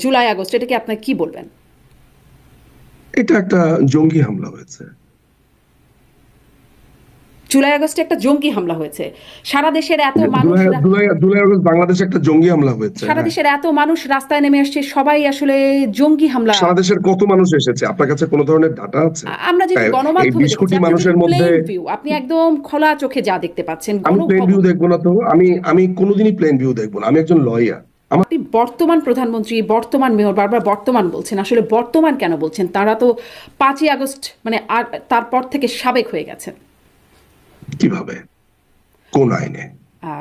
July August এটাকে আপনার কি বলবেন? এটা একটা জঙ্গি হামলা হয়েছে। জুলাই আগস্টে একটা জঙ্গি হামলা হয়েছে। সারা দেশের এত মানুষ জুলাই জুলাই জুলাই আগস্ট বাংলাদেশে একটা জঙ্গি হামলা হয়েছে। সারা হ্যাঁ, দেশের এত মানুষ রাস্তায় নেমে আসছে, সবাই আসলে জঙ্গি হামলা। সারা দেশের কত মানুষ এসেছে? আপনার কাছে কোনো ধরনের ডাটা আছে? আমরা যেটা এই গণমাধ্যমে 20 দেখেছি, কোটি আপনি যদি মানুষের মধ্যে প্লেন ভিউ, আপনি একদম খোলা চোখে যা দেখতে পাচ্ছেন আমি প্লেন ভিউ গণভবন। দেখবো না তো। আমি কোনোদিনই প্লেন ভিউ দেখবো না। আমি একজন লয়ার। আমার আপনি বর্তমান প্রধানমন্ত্রী, বর্তমান মেয়র, বারবার বর্তমান বলছেন, আসলে বর্তমান কেন বলছেন? তারা তো 5ই আগস্ট মানে আর তারপর থেকে সাবেক হয়ে গেছেন। কিভাবে, কোন আইনে?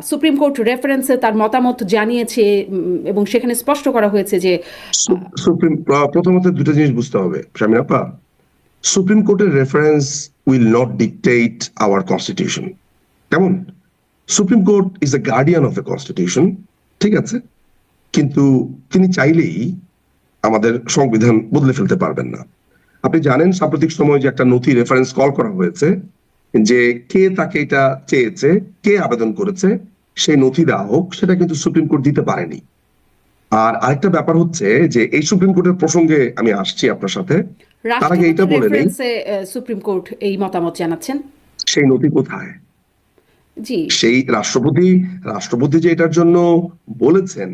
সুপ্রিম কোর্ট রেফারেন্সে তার মতামত জানিয়েছে এবং সেখানে স্পষ্ট করা হয়েছে যে সুপ্রিম প্রথমত দুটো জিনিস বুঝতে হবে শামিন আপা। সুপ্রিম কোর্টের reference will not dictate our constitution. কেমন? Supreme court is the guardian of the constitution, ঠিক আছে, কিন্তু তিনি চাইলেই আমাদের সংবিধান বদলে ফেলতে পারবেন না। আপনি জানেন সাম্প্রতিক সময়ে যে একটা নথি রেফারেন্স কল করা হয়েছে, যে কে তাকে এটা চেয়েছে, কে আবেদন করেছে, সেই নথি দেওয়া হোক, সেটা কিন্তু সুপ্রিম কোর্ট দিতে পারেনি। আর আরেকটা ব্যাপার হচ্ছে যে এই সুপ্রিম কোর্টের প্রসঙ্গে আমি আসছি আপনার সাথে, তার আগে এটা রাষ্ট্রপতির বলে নেই, রেফারেন্সে সুপ্রিম কোর্ট এই মতামত জানাচ্ছেন। সেই নথি কোথায়? জি। সেই রাষ্ট্রপতি যে এটার জন্য বলেছেন,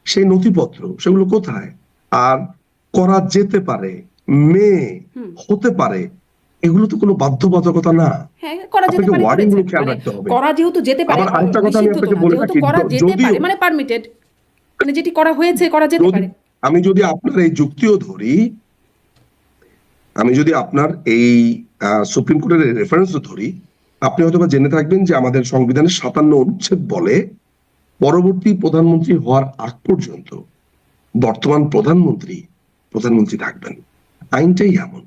সেই নথিপত্র সেগুলো কোথায়? আর করা যেতে পারে, মেয়ে হতে পারে, এগুলো তো কোনো বাধ্যবাধকতা না। হ্যাঁ, করা যেতে আপনাকে পারে ওয়ার্ডিং গুলো করেছেন। খেয়াল মানে রাখতে হবে। করা যেহেতু যেতে পারে, আবার আরেকটা কথা আমি নিষিদ্ধ তো আপনাকে না, বলে যেহেতু রাখি, করা যেতে যদিও পারে মানে পারমিটেড, মানে যেটি করা হয়েছে করা যেতে যদি পারে। আমি যদি আপনার এই যুক্তিও ধরি, আমি যদি আপনার এই সুপ্রিম কোর্টের রেফারেন্সও ধরি, আপনি হয়তো বা জেনে থাকবেন যে আমাদের সংবিধানের 57 অনুচ্ছেদ বলে পরবর্তী প্রধানমন্ত্রী হওয়ার আগ পর্যন্ত বর্তমান প্রধানমন্ত্রী থাকবেন। আইনটাই এমন,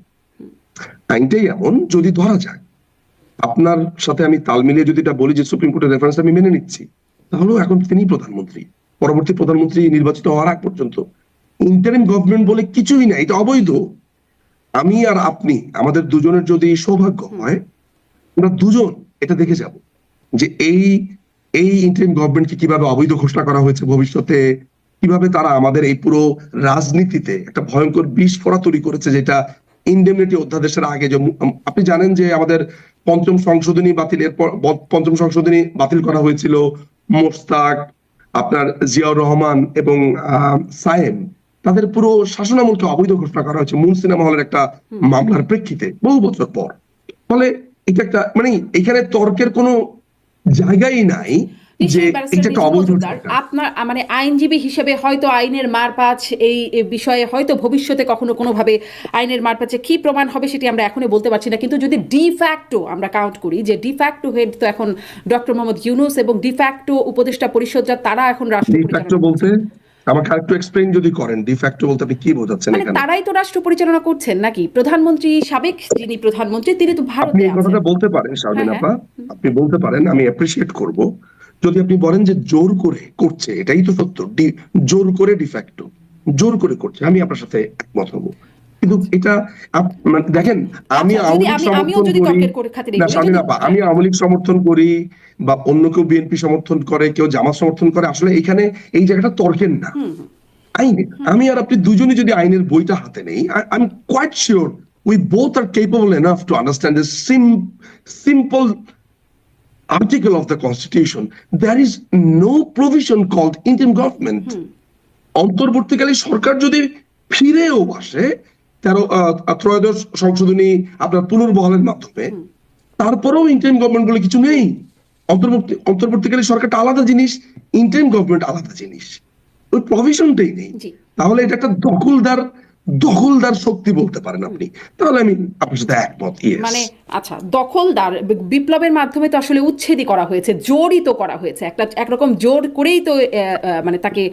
আইনটাই এমন। যদি ধরা যাক আপনার সাথে আমি তাল মিলিয়ে যদি এটা বলি যে সুপ্রিম কোর্টের রেফারেন্স আমি মেনে নিচ্ছি, তাহলেও এখন তিনি প্রধানমন্ত্রী, পরবর্তী প্রধানমন্ত্রী নির্বাচিত হওয়ার আগ পর্যন্ত ইন্টারিম গভর্নমেন্ট বলে কিছুই না, এটা অবৈধ। আমি আর আপনি, আমাদের দুজনের যদি সৌভাগ্য হয়, আমরা দুজন এটা দেখে যাব যে এই ইন্টারিম গভর্নমেন্টকে কিভাবে অবৈধ ঘোষণা করা হয়েছে, ভবিষ্যতে কিভাবে তারা আমাদের এই পুরো রাজনীতিতে একটা ভয়ঙ্কর বিস্ফোরণ তৈরি করেছে, যেটা ইনডেমনিটি অধ্যাদেশের আগে যে আপনি জানেন যে আমাদের পঞ্চম সংশোধনী বাতিল করা হয়েছিল। মোশতাক, আপনার জিয়াউর রহমান এবং সায়েম, তাদের পুরো শাসনামলকে অবৈধ ঘোষণা করা হয়েছে মূল সিনেমা হলের একটা মামলার প্রেক্ষিতে বহু বছর পর। ফলে এটা একটা মানে এখানে তর্কের কোনো জায়গাই নাই যে এটা একটা অবৈধ সরকার। আপনার মানে আইনজীবী হিসেবে হয়তো আইনের মারপ্যাঁচ এই বিষয়ে হয়তো ভবিষ্যতে কখনো কোনোভাবে আইনের মারপ্যাঁচে কি প্রমাণ হবে সেটি আমরা এখনই বলতে পারছি না, কিন্তু যদি ডিফ্যাক্টো আমরা কাউন্ট করি যে ডিফ্যাক্টো হেড তো এখন ডক্টর মোহাম্মদ ইউনূস এবং ডিফ্যাক্টো উপদেষ্টা পরিষদ যা তারা এখন রাষ্ট্র ডিফ্যাক্টো বলতে আমাকে আরেকটু এক্সপ্লেইন যদি করেন, ডিফ্যাক্টো বলতে আপনি কি বোঝাচ্ছেন মানে এখানে? তারাই তো রাষ্ট্র পরিচালনা করছেন নাকি? প্রধানমন্ত্রী, সাবেক যিনি প্রধানমন্ত্রী তিনি তো আপনি ভারতে এই কথাটা আছেন। বলতে পারেন শারমিন হ্যাঁ, হ্যাঁ। আপা, আপনি বলতে পারেন, আমি অ্যাপ্রিশিয়েট করব। যদি আপনি বলেন যে জোর করে করছে, এটাই তো সত্য, জোর করে ডিফ্যাক্টো জোর করে করছে, আমি আপনার সাথে একমত হব। কিন্তু এটা মানে দেখেন, আমি আচ্ছা, আওয়ামী যদি লীগ আমিও সমর্থন যদি করি তর্কের করে খাতিরে না বলি, শারমিন যদি আপা, আমি আওয়ামী লীগ সমর্থন করি বা অন্য কেউ বিএনপি সমর্থন করে, কেউ জামাত সমর্থন করে, আসলে এখানে এই জায়গাটা তর্কের না, আইনে। আমি আর আপনি দুজনই যদি আইনের বইটা হাতে নেই, I am quite sure we both are capable enough to understand the simple article of the constitution. There is no provision called interim government. অন্তর্বর্তীকালী সরকার যদি ফিরেও আসে ত্রয়োদশ সংশোধনী আপনার পুনর্বহালের মাধ্যমে, তারপরেও ইন্টারিম গভর্নমেন্ট বলে কিছু নেই। অন্তর্বর্তীকালী সরকারটা আলাদা জিনিস, ইন্টারিম গভর্নমেন্ট আলাদা জিনিস, ওই প্রভিশনটাই নেই। তাহলে এটা একটা দখলদার শক্তি বলতে পারেন আপনি, তাহলে আমি আপনার সাথে একমত। মানে আচ্ছা, দখলদার বিপ্লবের মাধ্যমে তো আসলে উচ্ছেদই করা হয়েছে, জোরই তো করা হয়েছে, একরকম জোর করেই তো মানে তাকে।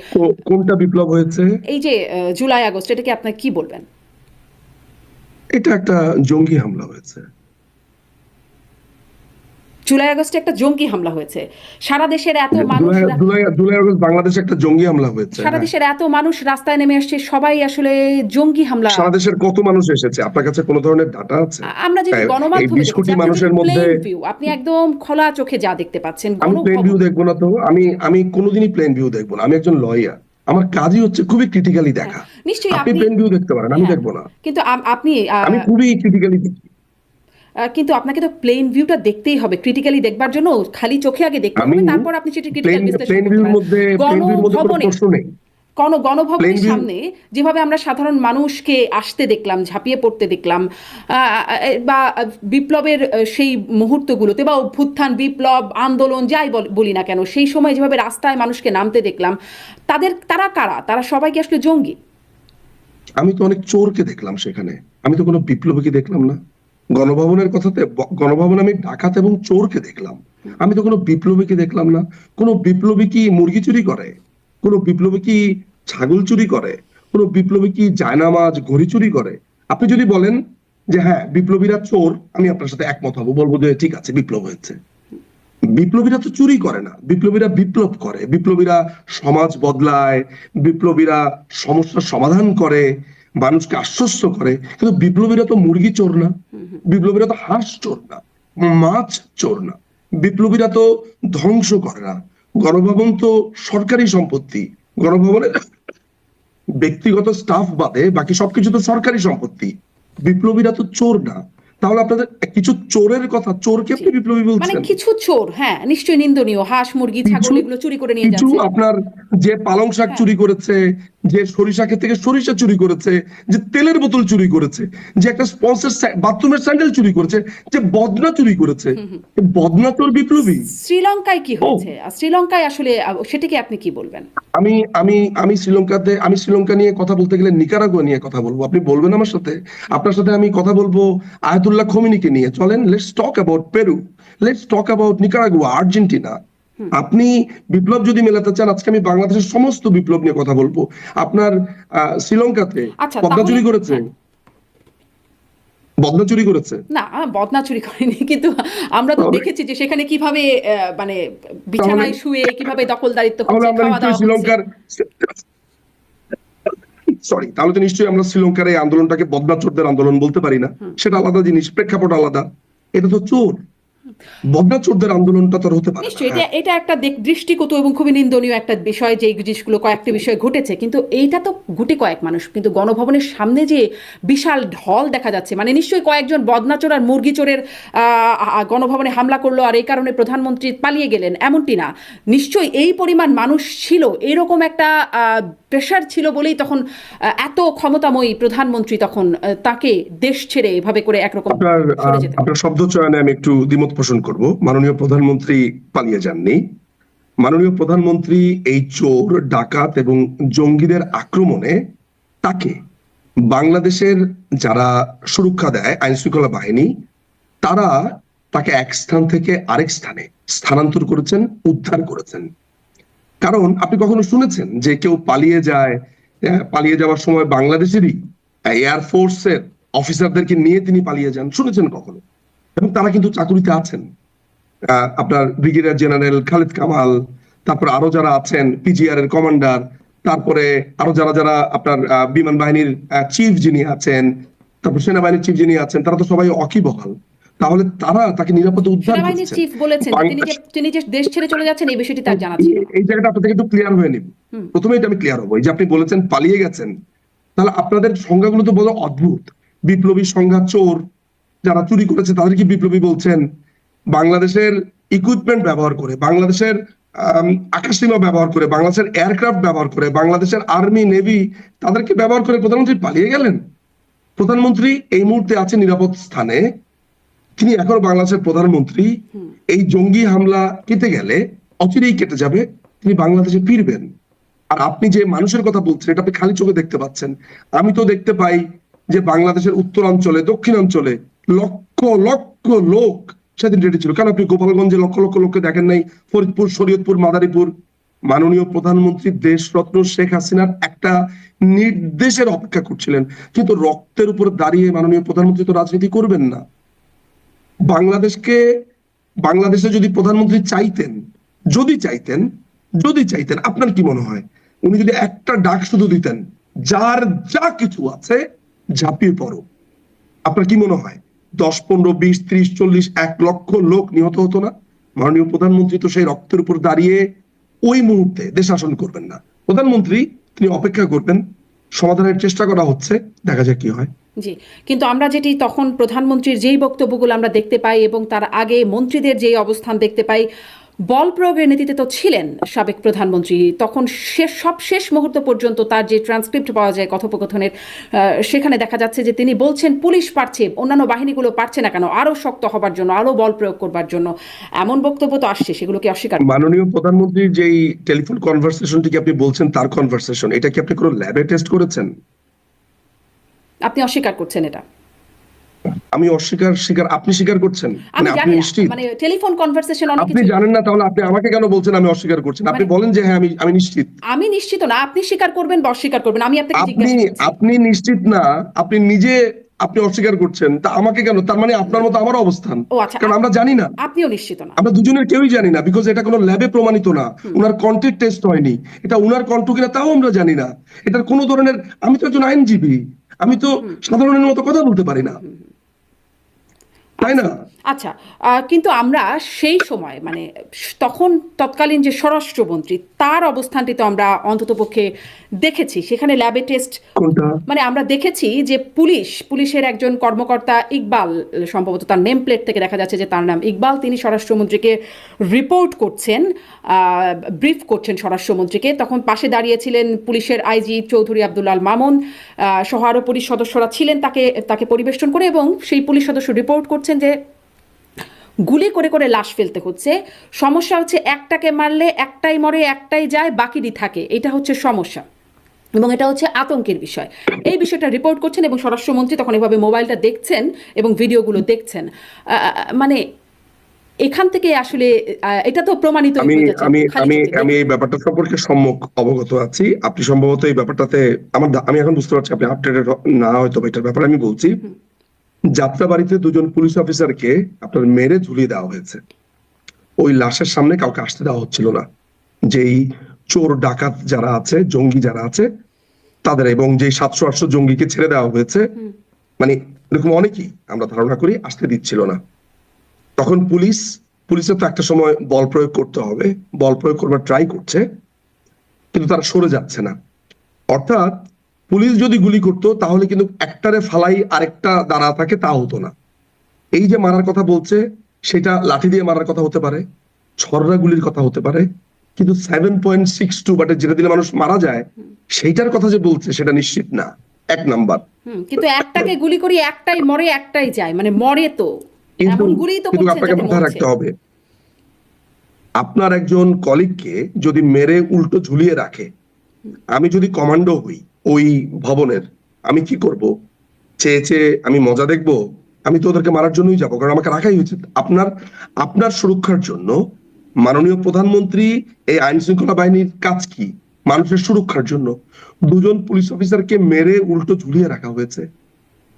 কোনটা বিপ্লব হয়েছে? এই যে জুলাই আগস্ট এটাকে আপনার কি বলবেন? এটা একটা জঙ্গি হামলা হয়েছে। জুলাই আগস্টে একটা জঙ্গি হামলা হয়েছে। সারা দেশের এত মানুষ জুলাই আগস্ট বাংলাদেশে একটা জঙ্গি হামলা হয়েছে। সারা দেশের এত মানুষ রাস্তায় নেমে আসছে, সবাই আসলে জঙ্গি হামলা। সারা দেশের কত মানুষ এসেছে? আপনার কাছে কোনো ধরনের ডাটা আছে? আমরা যেটা গণমাধ্যমে দেখেছি, 20 কোটি মানুষের মধ্যে আপনি একদম খোলা চোখে যা দেখতে পাচ্ছেন আমি প্লেন ভিউ দেখবো না তো। আমি কোনোদিনই প্লেন ভিউ দেখবো না। আমি একজন লয়ার। আমার কাজই হচ্ছে খুবই ক্রিটিক্যালি দেখা। নিশ্চয়ই আপনি আপনি প্লেন ভিউ দেখতে পারেন, আমি হ্যাঁ দেখবো না। কিন্তু আপনি আমি খুবই ক্রিটিক্যালি দেখি। কিন্তু আপনাকে তো প্লেন ভিউটা দেখতেই হবে, ক্রিটিক্যালি দেখবার জন্য খালি চোখে আগে দেখতে আমি হবে, তারপর আপনি সেটা প্লেন ক্রিটিক্যাল বিশ্লেষণ প্লেন করতে ভিউর পারেন। মধ্যে কোনো গণভবনে প্রশ্ন নেই। প্লেন গণভবনের ভিউ সামনে যেভাবে আমরা সাধারণ মানুষকে আসতে দেখলাম, ঝাঁপিয়ে পড়তে দেখলাম, বা বিপ্লবের সেই মুহূর্তগুলোতে বা অভ্যুত্থান, বিপ্লব, আন্দোলন যাই বলি না কেন, সেই সময় যেভাবে রাস্তায় মানুষকে নামতে দেখলাম, তারা কারা? তারা সবাই কি আসলে জঙ্গি? আমি তো অনেক চোরকে দেখলাম সেখানে, আমি তো কোনো বিপ্লবীকে দেখলাম না। গণভবনের কথাতে গণভবনে আমি ডাকাত এবং চোরকে দেখলাম, আমি তো কোনো বিপ্লবীকে দেখলাম না। কোনো বিপ্লবী কি মুরগি চুরি করে? কোনো বিপ্লবী কি ছাগল চুরি করে? কোনো বিপ্লবী কি জায়নামাজ ঘড়ি চুরি করে? আপনি যদি বলেন যে হ্যাঁ বিপ্লবীরা চোর, আমি আপনার সাথে একমত হবো, বলবো যে ঠিক আছে বিপ্লব হয়েছে। বিপ্লবীরা তো চুরি করে না, বিপ্লবীরা বিপ্লব করে, বিপ্লবীরা সমাজ বদলায়, বিপ্লবীরা সমস্যার সমাধান করে, মানুষকে আশ্বস্ত করে। কিন্তু বিপ্লবীরা তো মুরগি চোর না, বিপ্লবীরা তো হাঁস চোর না, মাছ চোর না, বিপ্লবীরা তো ধ্বংস করে না। গণভবন তো সরকারি সম্পত্তি, গণভবনে ব্যক্তিগত স্টাফ বাদে বাকি সবকিছু তো সরকারি সম্পত্তি। বিপ্লবীরা তো চোর না। তাহলে আপনাদের কিছু চোরের কথা, চোরকে আপনি বিপ্লবী মানে বলছেন? কিছু চোর, হ্যাঁ নিশ্চয়ই নিন্দনীয়, হাঁস মুরগি কিছু ছাগল এগুলো চুরি করে নিয়ে কিছু যাচ্ছে। আপনার যে পালং শাক হ্যাঁ চুরি করেছে, যে সরিষা ক্ষেত থেকে সরিষা চুরি করেছে, যে তেলের বোতল চুরি করেছে, যে একটা স্পন্সর বাথরুমের স্যান্ডেল চুরি করেছে, যে বদনা চুরি করেছে, এই বদনা তোর বিপ্লবী। শ্রীলঙ্কায় কি ও, হয়েছে? আর শ্রীলঙ্কায় আসলে সেটাকে আপনি কি বলবেন? আমি আমি আমি শ্রীলঙ্কা নিয়ে কথা বলতে গেলে নিকারাগুয়া নিয়ে কথা বলবো, আপনি বলবেন আমার সাথে? আপনার সাথে আমি কথা বলবো আয়াতুল্লাহ খোমেনিকে নিয়ে। চলেন, let's talk about Peru, let's talk about Nicaragua, Argentina. আপনি বিপ্লব যদি মেলাতে চান, আজকে আমি বাংলাদেশের সমস্ত বিপ্লব নিয়ে কথা বলবো। আপনার শ্রীলঙ্কাতে আচ্ছা পদ্মা তাহলে চুরি করেছে, হ্যাঁ, বদনা চুরি করেছে। না বদনা চুরি করেনি, কিন্তু আমরা তো তাহলে দেখেছি যে সেখানে কিভাবে মানে তাহলে বিছানায় শুয়ে কিভাবে দখলদারিত্ব তাহলে হচ্ছে, আমরা খাওয়া নিশ্চয়ই দাওয়া হচ্ছে। শ্রীলঙ্কার, সরি, তাহলে তো নিশ্চয়ই আমরা শ্রীলঙ্কার এই আন্দোলনটাকে বদনা চোরদের আন্দোলন বলতে পারি না। সেটা আলাদা জিনিস, প্রেক্ষাপট আলাদা। এটা তো চোর, বদনা চোরদের আন্দোলনটা তো আর হতে পারে না। নিশ্চয়ই এটা হ্যাঁ, এটা একটা দৃষ্টিকটু এবং খুবই নিন্দনীয় একটা বিষয় যে এই জিনিসগুলো কয়েকটি বিষয় ঘটেছে, কিন্তু এইটা তো গুটি কয়েক মানুষ, কিন্তু গণভবনের সামনে যে বিশাল ঢল দেখা যাচ্ছে, মানে নিশ্চয়ই কয়েকজন বদনাচোর আর মুরগি চোরের গণভবনে হামলা করলো আর এই কারণে প্রধানমন্ত্রী পালিয়ে গেলেন এমনটি না। নিশ্চয়ই এই পরিমাণ মানুষ ছিল, এরকম একটা প্রেশার ছিল বলেই তখন এত ক্ষমতাময়ী প্রধানমন্ত্রী তখন তাকে দেশ ছেড়ে এভাবে করে একরকম আপনার সরে যেতে হবে। আপনার শব্দ চয়নে আমি একটু দ্বিমত পোষণ করব। মাননীয় প্রধানমন্ত্রী পালিয়ে যাননি। মাননীয় প্রধানমন্ত্রী এই চোর, ডাকাত এবং জঙ্গিদের আক্রমণে তাকে বাংলাদেশের যারা সুরক্ষা দেয়, আইন শৃঙ্খলা বাহিনী, তারা তাকে এক স্থান থেকে আরেক স্থানে স্থানান্তর করেছেন, উদ্ধার করেছেন। কারণ আপনি কখনো শুনেছেন যে কেউ পালিয়ে যায়, পালিয়ে যাওয়ার সময় বাংলাদেশেরই এয়ারফোর্সের অফিসারদেরকে নিয়ে তিনি পালিয়ে যান? শুনেছেন কখনো? এবং তারা কিন্তু চাকুরিতে আছেন। আপনার ব্রিগেডিয়ার জেনারেল খালিদ কামাল, তারপর আরো যারা আছেন, পিজিআর এর কমান্ডার, তারপরে আরো যারা যারা আপনার বিমান বাহিনীর চিফ যিনি আছেন, তারপর সেনাবাহিনীর চিফ যিনি আছেন, তারা তো সবাই অকিবহাল। তাহলে তারা তাকে নিরাপদে উদ্ধার সেনাবাহিনীর করছেন। চিফ বলেছেন যে তিনি যে দেশ ছেড়ে চলে যাচ্ছেন এই বিষয়টি তার জানা ছিল। এই জায়গাটা আপনাদের একটু ক্লিয়ার হয়ে নিব। প্রথমে এটা আমি ক্লিয়ার হবো, এই যে আপনি বলেছেন পালিয়ে গেছেন, তাহলে আপনাদের সংজ্ঞাগুলো তো বড় অদ্ভুত। বিপ্লবী সংজ্ঞা চোর, যারা চুরি করেছে তাদেরকে বিপ্লবী বলছেন। বাংলাদেশের ইকুইপমেন্ট ব্যবহার করে, বাংলাদেশের আকাশসীমা ব্যবহার করে, বাংলাদেশের এয়ারক্রাফট ব্যবহার করে, বাংলাদেশের আর্মি নেভি, তাদেরকে ব্যবহার করে প্রধানমন্ত্রী পালিয়ে গেলেন। প্রধানমন্ত্রী এই মুহূর্তে আছে নিরাপদ স্থানে, তিনি এখনো বাংলাদেশের প্রধানমন্ত্রী। এই জঙ্গি হামলা কেটে গেলে, অচিরেই কেটে যাবে, তিনি বাংলাদেশে ফিরবেন। আর আপনি যে মানুষের কথা বলছেন এটা আপনি খালি চোখে দেখতে পাচ্ছেন। আমি তো দেখতে পাই যে বাংলাদেশের উত্তরাঞ্চলে, দক্ষিণাঞ্চলে লক্ষ লক্ষ লোক সেদিন রেডি ছিল। কেন আপনি গোপালগঞ্জে লক্ষ লক্ষ লোককে দেখেন নাই? ফরিদপুর, শরীয়তপুর, মাদারীপুর। মাননীয় প্রধানমন্ত্রী দেশরত্ন শেখ হাসিনার একটা নির্দেশের অপেক্ষা করছিলেন, কিন্তু রক্তের উপর দাঁড়িয়ে মাননীয় প্রধানমন্ত্রী তো রাজনীতি করবেন না। বাংলাদেশকে, বাংলাদেশে যদি প্রধানমন্ত্রী চাইতেন, যদি চাইতেন যদি চাইতেন, আপনার কি মনে হয় উনি যদি একটা ডাক শুধু দিতেন, যার যা কিছু আছে ঝাঁপিয়ে পড়ো, আপনার কি মনে হয় 10, 15, 20, 30, 40, 1 লক্ষ লোক নিহত হতো না? মাননীয় প্রধানমন্ত্রী তো সেই রক্তের উপর দাঁড়িয়ে ওই মুহূর্তে দেশ শাসন করবেন না, প্রধানমন্ত্রী তিনি অপেক্ষা করবেন, সমাধানের চেষ্টা করা হচ্ছে, দেখা যাক কি হয়। জি, কিন্তু আমরা যেটি তখন প্রধানমন্ত্রীর যেই বক্তব্যগুলো আমরা দেখতে পাই এবং তার আগে মন্ত্রীদের যেই অবস্থান দেখতে পাই, বল প্রয়োগের নীতিতে তো ছিলেন সাবেক প্রধানমন্ত্রী। তখন শেষ মুহূর্ত পর্যন্ত তার যে ট্রান্সক্রিপ্ট পাওয়া যায় কথোপকথনের, সেখানে দেখা যাচ্ছে যে তিনি বলছেন পুলিশ পারছে, অন্যান্য বাহিনীগুলো পারছে না কেন, আরো শক্ত হবার জন্য, আরো বল প্রয়োগ করবার জন্য, এমন বক্তব্য তো আসছে, সেগুলোকে অস্বীকার। মাননীয় প্রধানমন্ত্রীর যেই টেলিফোন কনভারসেশনটি আপনি বলছেন, তার কনভারসেশন, এটা কি আপনি কোনো ল্যাবে টেস্ট করেছেন? আপনি অস্বীকার করছেন এটা? আমি অস্বীকার, আপনি স্বীকার করছেন? আমি আপনি জানি না, নিশ্চিত? মানে টেলিফোন কনভারসেশন অনেক আপনি কিছু। জানেন না, তাহলে আপনি আমাকে কেন বলছেন আমি অস্বীকার করছেন? আপনি বলেন যে হ্যাঁ আমি নিশ্চিত। আমি নিশ্চিত না, আপনি স্বীকার করবেন বা অস্বীকার করবেন, আমি আপনাকে জিজ্ঞাসা করছি। আপনি নিশ্চিত না, আপনি নিজে আপনি অস্বীকার করছেন, তা আমাকে কেন? তার মানে আপনার মতো আমার অবস্থান, ও আচ্ছা, কারণ আমরা জানি না। আপনিও নিশ্চিত না? আমরা দুজনের কেউই জানি না, বিকজ এটা কোনো ল্যাবে প্রমাণিত না, উনার কন্টেন্ট টেস্ট হয়নি, এটা উনার কণ্ঠ কিনা তাও আমরা জানি না। এটার কোনো ধরনের, আমি তো একজন আইনজীবী, আমি তো সাধারণের মতো কথা বলতে পারি না, তাই না? আচ্ছা, কিন্তু আমরা সেই সময় মানে তখন তৎকালীন যে স্বরাষ্ট্রমন্ত্রী, তার অবস্থানটি তো আমরা অন্ততপক্ষে দেখেছি, সেখানে ল্যাবে টেস্ট, কোনটা? মানে আমরা দেখেছি যে পুলিশের একজন কর্মকর্তা ইকবাল, সম্ভবত তার নেম প্লেট থেকে দেখা যাচ্ছে যে তার নাম ইকবাল, তিনি স্বরাষ্ট্রমন্ত্রীকে রিপোর্ট করছেন, ব্রিফ করছেন স্বরাষ্ট্রমন্ত্রীকে। তখন পাশে দাঁড়িয়েছিলেন পুলিশের আইজি চৌধুরী আব্দুল মামুন সহ আরও পুলিশ সদস্যরা ছিলেন তাকে পরিবেষ্টন করে, এবং সেই পুলিশ সদস্য রিপোর্ট করছেন যে গুলি করে করে লাশ ফেলতে হচ্ছে। সমস্যা হচ্ছে একটাকে মারলে একটাই মরে, একটাই যায়, বাকিটি থাকে, এটা হচ্ছে সমস্যা এবং এটা হচ্ছে আতঙ্কের বিষয়। এই বিষয়টা রিপোর্ট করছেন এবং স্বরাষ্ট্রমন্ত্রী তখন এভাবে মোবাইলটা দেখছেন এবং ভিডিওগুলো দেখছেন। মানে এখান থেকে আসলে এটা তো প্রমাণিত আমি হয়ে যাচ্ছে। আমি আমি আমি এই ব্যাপারটা সম্পর্কে সম্যক অবগত আছি। আপনি সম্ভবত এই ব্যাপারটাতে আমি এখন বুঝতে পারছি আপনি আপডেটেড না, হয়তো এটার ব্যাপারে আমি বলছি। যাত্রাবাড়িতে দুজন পুলিশ অফিসারকে আপনার মেরে ঝুলিয়ে দেওয়া হয়েছে। ওই লাশের সামনে কাউকে আসতে দেওয়া হচ্ছিল না, যেই চোর ডাকাত যারা আছে, জঙ্গি যারা আছে তাদের, এবং যে 700-800 জঙ্গিকে ছেড়ে দেওয়া হয়েছে, মানে এরকম অনেকেই আমরা ধারণা করি আসতে দিচ্ছিল না। তখন পুলিশের তো একটা সময় বল প্রয়োগ করতে হবে, বল প্রয়োগ করবার ট্রাই করছে, কিন্তু তারা সরে যাচ্ছে না। অর্থাৎ পুলিশ যদি গুলি করতো তাহলে কিন্তু একটারে ফালাই আরেকটা দাঁড়া থাকে, তা হতো না। এই যে মারার কথা বলছে, সেটা লাঠি দিয়ে মারার কথা হতে পারে, ছররা গুলির কথা হতে পারে, কিন্তু 7.62 বাটে যেটা দিলে মানুষ মারা যায়, সেইটার কথা যে বলছে সেটা নিশ্চিত না, এক নাম্বার। কিন্তু একটাকে গুলি করি একটাই মরে, একটাই যায়, মানে মরে তো কিন্তু এমন গুলি তো কিন্তু করছেন আপনাকে যাতে মাথায় মরছে। রাখতে হবে, আপনার একজন কলিগকে যদি মেরে উল্টো ঝুলিয়ে রাখে, আমি যদি কমান্ডো হই ওই ভবনের, আমি কি করব? চেয়ে চেয়ে আমি মজা দেখবো? আমি তো ওদেরকে মারার জন্যই যাবো, কারণ আমাকে রাখাই উচিত। আপনার সুরক্ষার জন্য মাননীয় প্রধানমন্ত্রী, এই আইন শৃঙ্খলা বাহিনীর কাজ কি? মানুষের সুরক্ষার জন্য দুজন পুলিশ অফিসারকে মেরে উল্টো ঝুলিয়ে রাখা হয়েছে।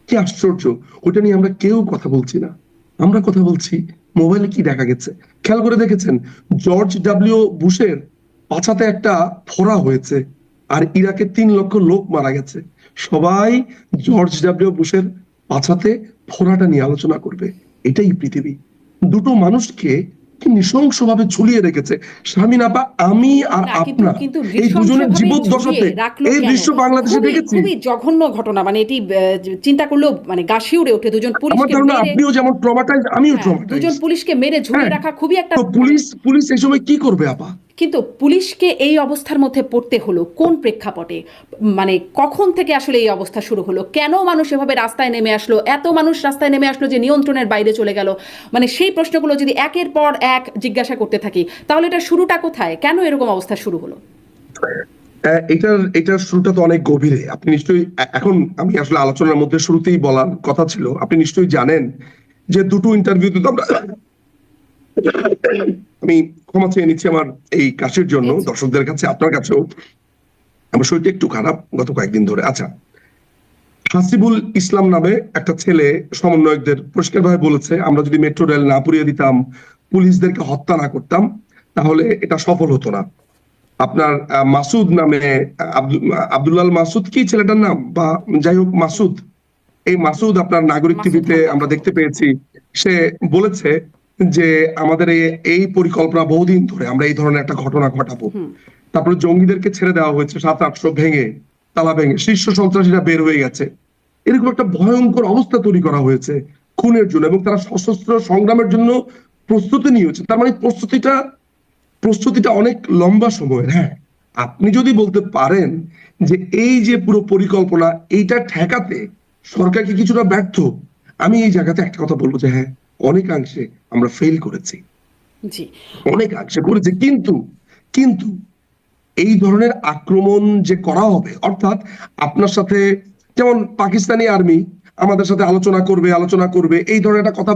কি আশ্চর্য! ওটা নিয়ে আমরা কেউ কথা বলছি না। আমরা কথা বলছি মোবাইলে কি দেখা গেছে। খেয়াল করে দেখেছেন জর্জ ডব্লিউ বুশের পাছাতে একটা ফোড়া হয়েছে, আর ইরাকে 3 লক্ষ লোক মারা গেছে। সবাই জর্জ ডব্লিউ বুশের পাছাতে ফোড়াটা নিয়ে আলোচনা করবে। এটাই পৃথিবী। দুটো মানুষকে কি নৃশংসভাবে ঝুলিয়ে রেখেছে। শারমিন আপা, আমি আর না, আপনার কিন্তু এই দুজনের নৃশংসভাবে জীবদ্দশাতে ঝুলিয়ে রাখলো এই কেন? দৃশ্য বাংলাদেশে দেখেছি। খুবই জঘন্য ঘটনা, মানে এটি চিন্তা করলেও মানে গা শিউরে ওঠে। দুজন আমার পুলিশকে ধারণা মেরে, আপনিও যেমন ট্রমাটাইজ, আমিও হ্যাঁ, দুজন ট্রমাটাইজ। পুলিশকে মেরে ঝুলিয়ে রাখা খুবই একটা তো পুলিশ এই সময় কি করবে আপা? কিন্তু পুলিশকে এই অবস্থার মধ্যে পড়তে হলো কোন প্রেক্ষাপটে? মানে কখন থেকে আসলে এই অবস্থা শুরু হলো? কেন মানুষ এভাবে রাস্তায় নেমে আসলো? এত মানুষ রাস্তায় নেমে আসলো যে নিয়ন্ত্রণের বাইরে চলে গেল। মানে সেই প্রশ্নগুলো যদি একের পর এক জিজ্ঞাসা করতে থাকি, তাহলে এটা শুরুটা কোথায়? কেন এরকম অবস্থা শুরু হলো? এটার শুরুটা তো অনেক গভীরে। আপনি নিশ্চয়ই এখন, আমি আসলে আলোচনার মধ্যে শুরুতেই বলার কথা ছিল, আপনি নিশ্চয়ই জানেন যে দুটো ইন্টারভিউতে তো আমরা, আমি ক্ষমা চেয়ে নিচ্ছি আমার এই কাশির জন্য, দর্শকদের কাছে, আপনার কাছেও। আমার শরীরটা একটু খারাপ গত কয়েকদিন ধরে। আচ্ছা, হাসিবুল ইসলাম নামে একটা ছেলে সমন্বয়কদের পরিষ্কারভাবে বলেছে, আমরা যদি মেট্রো রেল না পুড়িয়ে দিতাম, পুলিশদেরকে হত্যা না করতাম, তাহলে এটা সফল হতো না। আপনার মাসুদ নামে, আব্দুল্লাহ মাসুদ কি ছেলেটার নাম, বা যাই হোক মাসুদ, এই মাসুদ আপনার নাগরিক টিভিতে আমরা দেখতে পেয়েছি, সে বলেছে যে আমাদের এই পরিকল্পনা বহুদিন ধরে, আমরা এই ধরনের একটা ঘটনা ঘটাবো। তারপরে জঙ্গিদেরকে ছেড়ে দেওয়া হয়েছে 700-800 ভেঙে, তালা ভেঙে, শীর্ষ সন্ত্রাসীরা বের হয়ে গেছে, এরকম একটা ভয়ঙ্কর অবস্থা তৈরি করা হয়েছে খুনের জন্য, এবং তারা সশস্ত্র সংগ্রামের জন্য প্রস্তুতি নিয়েছে। তার মানে প্রস্তুতিটা অনেক লম্বা সময়ের। হ্যাঁ, আপনি যদি বলতে পারেন যে এই যে পুরো পরিকল্পনা এইটা ঠেকাতে সরকার কি কিছুটা ব্যর্থ, আমি এই জায়গাতে একটা কথা বলবো যে হ্যাঁ, অনেকাংশে আমরা ফেল করেছি, জি। অনেকাংশে করেছি। কিন্তু কিন্তু এই ধরনের আক্রমণ যে করা হবে, অর্থাৎ আপনার সাথে যেমন পাকিস্তানি আর্মি আমাদের সাথে আলোচনা করবে এই ধরনের একটা কথা